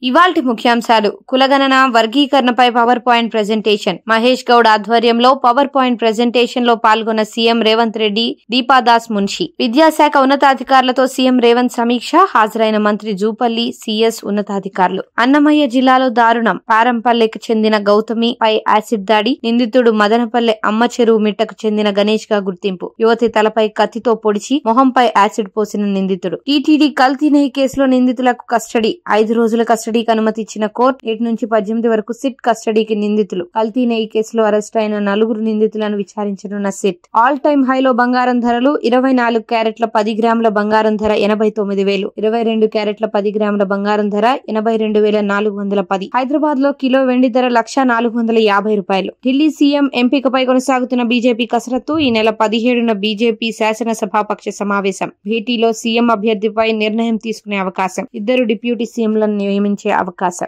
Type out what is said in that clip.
ఇవాల్టి ముఖ్యాంశాలు. కులగణన వర్గీకరణపై power point presentation. Mahesh Goud ఆధ్వర్యంలో పవర్ పాయింట్ ప్రెజెంటేషన్ లో పాల్గొన్న సీఎం రేవంత్ రెడ్డి, దీపాదాస్ మున్షి. విద్యాశాఖ ఉన్నతాధికారులతో సీఎం రేవంత్ సమీక్ష. హాజరైన మంత్రి జూపల్లి, సీఎస్ ఉన్నతాధికారులు. అన్నమయ్య జిల్లాలో దారుణం. పారంపల్లెకు చెందిన గౌతమి పై యాసిడ్ దాడి. నిందితుడు మదనపల్లె అమ్మ చెరువు మిట్టకు చెందిన గణేష్ గా గుర్తింపు. యువతి తలపై కత్తితో పొడిచి మొహంపై యాసిడ్ పోసిన నిందితుడు. టీటీడీ కల్తీ నెయ్యి కేసులో నిందితులకు కస్టడీ. 5 రోజుల కస్టడీకి అనుమతి ఇచ్చిన కోర్టు 7 నుంచి 18 వరకు సిట్ కస్టడీకి నిందితులు. కల్తీ నెయ్యి కేసులో అరెస్ట్ అయిన 4 నిందితులను విచారించనున్న సిట్. ఆల్ టైమ్ హైలో బంగారం ధరలు. 24 క్యారెట్ల 10 గ్రాముల బంగారం ధర 89,000. 22 క్యారెట్ల 10 గ్రాముల బంగారం ధర 82,410. హైదరాబాద్ లో కిలో వెండి ధర 1,450 రూపాయలు. ఢిల్లీ సీఎం ఎంపికపై కొనసాగుతున్న బీజేపీ కసరత్తు. ఈ నెల 17న బీజేపీ శాసనసభాపక్ష సమావేశం. భేటీలో సీఎం అభ్యర్థిపై నిర్ణయం తీసుకునే అవకాశం. 2 డిప్యూటీ సీఎంలను నియమించే అవకాశం.